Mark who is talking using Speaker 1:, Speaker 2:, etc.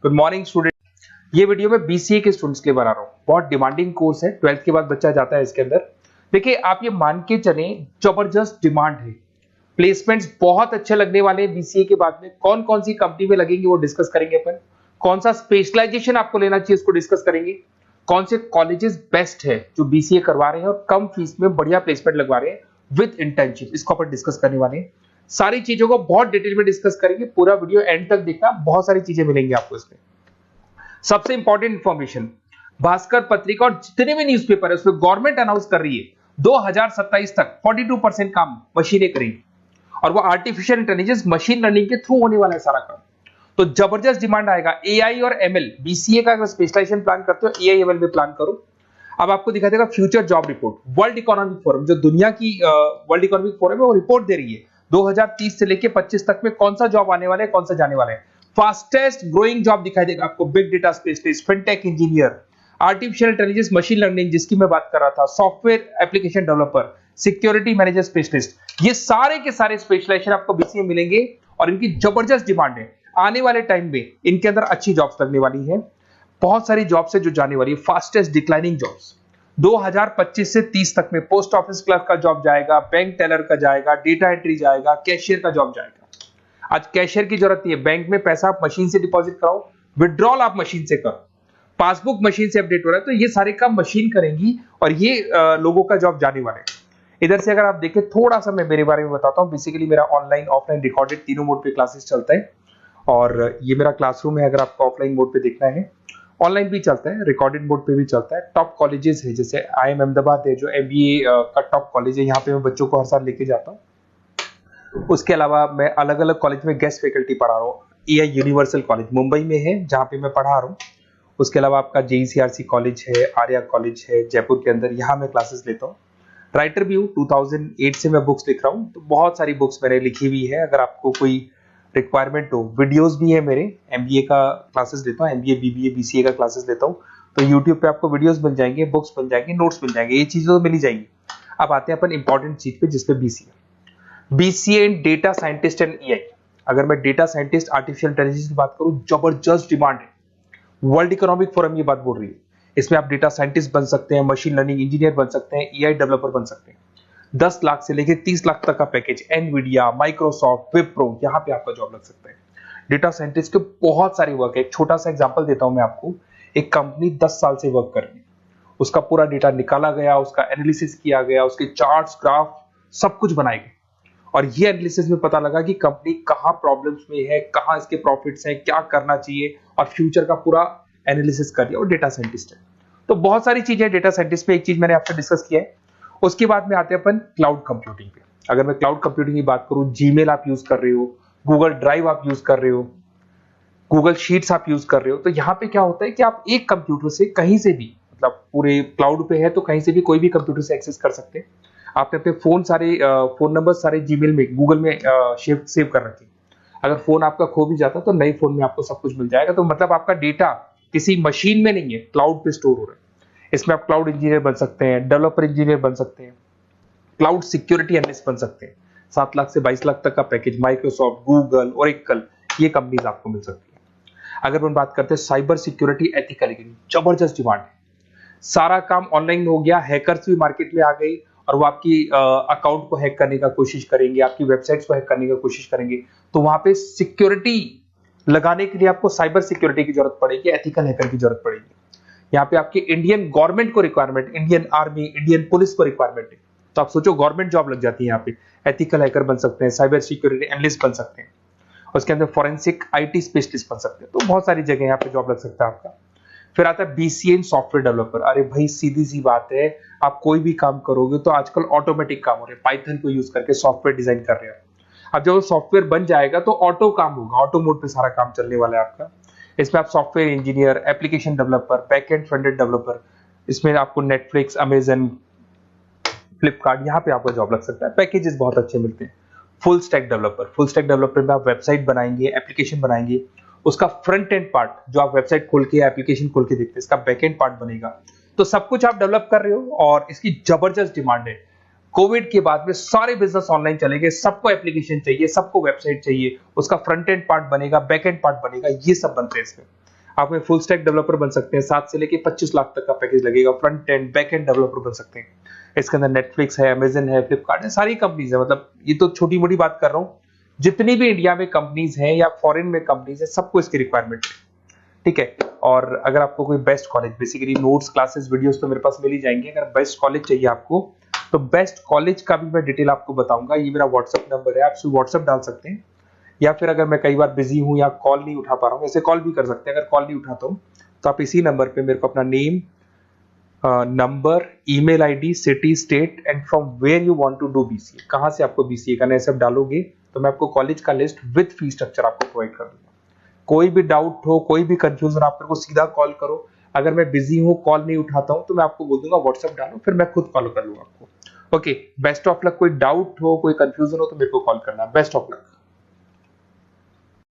Speaker 1: Good morning student. ये video मैं BCA के स्टूडेंट्स के लिए बना रहा हूँ। बहुत डिमांडिंग कोर्स है, 12th के बाद बच्चा जाता है इसके अंदर। देखिए आप ये मान के चले, जबरदस्त डिमांड है, प्लेसमेंट्स बहुत अच्छे लगने वाले हैं बीसीए के बाद में। कौन कौन सी कंपनी में लगेंगे वो डिस्कस करेंगे अपन। कौन सा स्पेशलाइजेशन आपको लेना चाहिए उसको डिस्कस करेंगे। कौन से कॉलेजेस बेस्ट है जो बीसीए करवा रहे हैं और कम फीस में बढ़िया प्लेसमेंट लगवा रहे हैं विद इंटर्नशिप, इसको अपन डिस्कस करने वाले हैं। सारी चीजों को बहुत डिटेल में डिस्कस करेंगे। पूरा वीडियो एंड तक देखना, बहुत सारी चीजें मिलेंगी आपको इसमें। सबसे इंपॉर्टेंट इंफॉर्मेशन, भास्कर पत्रिका और जितने भी न्यूज़पेपर है उसमें गवर्नमेंट अनाउंस कर रही है 2027 तक 42% काम मशीनें करेंगी और वो आर्टिफिशियल इंटेलिजेंस मशीन लर्निंग के थ्रू होने वाला है सारा काम। तो जबरदस्त डिमांड आएगा। एआई और एमएल, बीसीए का अगर स्पेशलाइजेशन प्लान करते हो एआई एमएल में प्लान करो। अब आपको दिखा देगा future job report. World economic forum, जो दुनिया की वर्ल्ड इकोनॉमिक फोरम है, वो रिपोर्ट दे रही है 2030 से लेके 25 तक में कौन सा जॉब आने वाला है, कौन सा जाने वाला है। फास्टेस्ट ग्रोइंग जॉब दिखाई देगा आपको, big data specialist, fintech engineer, artificial intelligence machine learning जिसकी मैं बात कर रहा था, software application developer, security manager specialist, ये सारे के सारे स्पेशलाइजेशन आपको बीसीए मिलेंगे और इनकी जबरदस्त डिमांड है। आने वाले टाइम में इनके अंदर अच्छी जॉब्स लगने वाली है। बहुत सारी जॉब्स है जो जाने वाली है। फास्टेस्ट डिक्लाइनिंग जॉब्स 2025 से 30 तक में पोस्ट ऑफिस क्लर्क का जॉब जाएगा, बैंक टेलर का जाएगा, डेटा एंट्री जाएगा, कैशियर का जॉब जाएगा। आज कैशियर की जरूरत नहीं है। बैंक में पैसा आप मशीन से डिपॉजिट कराओ, विड्रॉल आप मशीन से करो, पासबुक मशीन से अपडेट हो रहा है, तो ये सारे काम मशीन करेंगी और ये लोगों का जॉब जाने वाले हैं। इधर से अगर आप देखें, थोड़ा सा मैं मेरे बारे में बताता हूँ। बेसिकली मेरा ऑनलाइन ऑफलाइन रिकॉर्डेड तीनों मोड पे क्लासेस चलता है और ये मेरा क्लासरूम है। अगर आपको ऑफलाइन मोड पे देखना है, ऑनलाइन भी चलता है, रिकॉर्डेड मोड पे भी चलता है। टॉप कॉलेजेस है, जैसे IIM अहमदाबाद है जो MBA का टॉप कॉलेज है, यहाँ पे मैं बच्चों को हर साल लेके जाता हूँ। उसके अलावा मैं अलग अलग कॉलेज में गेस्ट फैकल्टी पढ़ा रहा हूँ। AI यूनिवर्सल कॉलेज मुंबई में है जहाँ पे मैं पढ़ा रहा हूँ। उसके अलावा आपका JECRC कॉलेज है, आर्या कॉलेज है जयपुर के अंदर, यहाँ मैं क्लासेस लेता हूँ। राइटर भी हूँ, 2008 से मैं बुक्स लिख रहा हूँ, तो बहुत सारी बुक्स मैंने लिखी हुई है। अगर आपको कोई रिक्वायरमेंट हो, वीडियोस भी है मेरे, MBA का क्लासेस लेता हूँ, MBA BBA BCA का क्लासेस लेता हूँ, तो यूट्यूब पे आपको वीडियोस मिल जाएंगे, बुक्स मिल जाएंगे, नोट्स मिल जाएंगे, ये चीजें तो मिल ही जाएंगी। अब आते हैं अपन इंपॉर्टेंट चीज पे, जिसपे BCA in data scientist and AI। अगर मैं डेटा साइंटिस्ट आर्टिफिशियल इंटेलिजेंस की बात करूं, जबरदस्त डिमांड है। वर्ल्ड इकोनॉमिक फोरम ये बात बोल रही है। इसमें आप डेटा साइंटिस्ट बन सकते हैं, मशीन लर्निंग इंजीनियर बन सकते हैं, AI डेवलपर बन सकते हैं। 10 लाख से लेकर 30 लाख तक का पैकेज, एनवीडिया, माइक्रोसॉफ्ट, विप्रो, यहाँ पे आपका जॉब लग सकता है। डेटा साइंटिस्ट के बहुत सारे वर्क है। एक छोटा सा एग्जांपल देता हूं मैं आपको। एक कंपनी 10 साल से वर्क कर रही है, उसका पूरा डेटा निकाला गया, उसका एनालिसिस किया गया, उसके चार्ट्स, ग्राफ सब कुछ बनाए गए और ये एनालिसिस में पता लगा कि कंपनी कहाँ प्रॉब्लम्स में है, कहाँ इसके प्रॉफिट्स हैं, क्या करना चाहिए और फ्यूचर का पूरा एनालिसिस कर दिया। और डेटा साइंटिस्ट है, तो बहुत सारी चीजें डेटा साइंटिस्ट पे। एक चीज मैंने आपसे डिस्कस किया है। उसके बाद में आते हैं अपन क्लाउड कंप्यूटिंग पे। अगर मैं क्लाउड कंप्यूटिंग की बात करूं, जीमेल आप यूज कर रहे हो, गूगल ड्राइव आप यूज कर रहे हो, गूगल शीट्स आप यूज कर रहे हो, तो यहाँ पे क्या होता है कि आप एक कंप्यूटर से कहीं से भी, मतलब पूरे क्लाउड पे है तो कहीं से भी कोई भी कंप्यूटर से एक्सेस कर सकते हैं। आपने अपने फोन सारे फोन नंबर सारे जीमेल में, गूगल में सेव कर रखे। अगर फोन आपका खो भी जाता तो नए फोन में आपको सब कुछ मिल जाएगा। तो मतलब आपका डेटा किसी मशीन में नहीं है, क्लाउड पे स्टोर हो रहा है। इसमें आप क्लाउड इंजीनियर बन सकते हैं, डेवलपर इंजीनियर बन सकते हैं, क्लाउड सिक्योरिटी एनालिस्ट बन सकते हैं। 7 लाख से 22 लाख तक का पैकेज, माइक्रोसॉफ्ट, गूगल, ओरेकल, ये कंपनीज आपको मिल सकती है। अगर हम बात करते हैं साइबर सिक्योरिटी एथिकल, जबरदस्त डिमांड है। सारा काम ऑनलाइन हो गया, हैकर्स भी मार्केट में आ गई और वो आपकी अकाउंट को हैक करने का कोशिश करेंगे, आपकी वेबसाइट्स को हैक करने का कोशिश करेंगे। तो वहां पे सिक्योरिटी लगाने के लिए आपको साइबर सिक्योरिटी की जरूरत पड़ेगी, एथिकल हैकर की जरूरत पड़ेगी। यहाँ पे आपकी इंडियन गवर्नमेंट को requirement, Indian army, Indian police को रिक्वायरमेंट है। तो आप सोचो गवर्नमेंट जॉब लग जाती है यहाँ पे। एथिकल हैकर बन सकते हैं, साइबर सिक्योरिटी एनालिस्ट बन सकते हैं, उसके अंदर फॉरेंसिक IT स्पेशलिस्ट बन सकते हैं। तो बहुत सारी जगह यहाँ पे जॉब लग सकता है आपका। फिर आता है BCA इन सॉफ्टवेयर डेवलपर। अरे भाई सीधी सी बात है, आप कोई भी काम करोगे तो आजकल ऑटोमेटिक काम हो रहे हैं, पाइथन को यूज करके सॉफ्टवेयर डिजाइन कर रहे हैं। अब जब सॉफ्टवेयर बन जाएगा तो ऑटो काम होगा, ऑटो मोड पे सारा काम चलने वाला है आपका। इसमें आप software engineer, application developer, backend front-end developer, इसमें आपको नेटफ्लिक्स, अमेजन, फ्लिपकार्ट, यहाँ पे आपको जॉब लग सकता है। पैकेजेस बहुत अच्छे मिलते हैं। फुल स्टैक डेवलपर में आप वेबसाइट बनाएंगे, एप्लीकेशन बनाएंगे, उसका फ्रंट एंड पार्ट जो आप वेबसाइट खोल के एप्लीकेशन खोल के देखते हैं, इसका बैक एंड पार्ट बनेगा। तो सब कुछ आप डेवलप कर रहे हो और इसकी जबरदस्त डिमांड है। कोविड के बाद में सारे बिजनेस ऑनलाइन चलेंगे, सबको एप्लीकेशन चाहिए, सबको वेबसाइट चाहिए, उसका फ्रंट एंड पार्ट बनेगा, बैक एंड पार्ट बनेगा, ये सब बनते हैं इसमें। आप में फुल स्टैक डेवलपर बन सकते हैं, 7 से लेके 25 लाख तक का पैकेज लगेगा। Front end back end developer बन सकते हैं। इसके अंदर नेटफ्लिक्स है, अमेजन है, फ्लिपकार्ट है, सारी कंपनीज है। मतलब ये तो छोटी मोटी बात कर रहा हूँ, जितनी भी इंडिया में कंपनीज हैं या फॉरेन में कंपनीज है, सबको इसकी रिक्वायरमेंट है। ठीक है। और अगर आपको कोई best college, basically notes, classes, videos तो मेरे पास मिल ही जाएंगे। अगर बेस्ट कॉलेज चाहिए आपको, तो बेस्ट कॉलेज का भी मैं डिटेल आपको बताऊंगा। ये मेरा व्हाट्सअप नंबर है, आप सिर्फ व्हाट्सअप डाल सकते हैं, या फिर अगर मैं कई बार बिजी हूं या कॉल नहीं उठा पा रहा हूं, ऐसे कॉल भी कर सकते हैं। अगर कॉल नहीं उठाता हूं तो आप इसी नंबर पे मेरे को अपना name, number, email ID, city, state and from where you want to do BCA, कहां से आपको बीसीए करना है, सब डालोगे तो मैं आपको कॉलेज का लिस्ट विद फी स्ट्रक्चर आपको प्रोवाइड कर दूंगा। कोई भी डाउट हो, कोई भी कंफ्यूजन, आप मेरे को सीधा कॉल करो। अगर मैं बिजी हूँ, कॉल नहीं उठाता हूँ, तो मैं आपको बोल दूंगा व्हाट्सएप डालो, फिर मैं खुद कॉल कर लूंगा आपको। Okay, best of luck. कोई डाउट हो, कोई कंफ्यूजन हो तो मेरे को कॉल करना। Best of luck.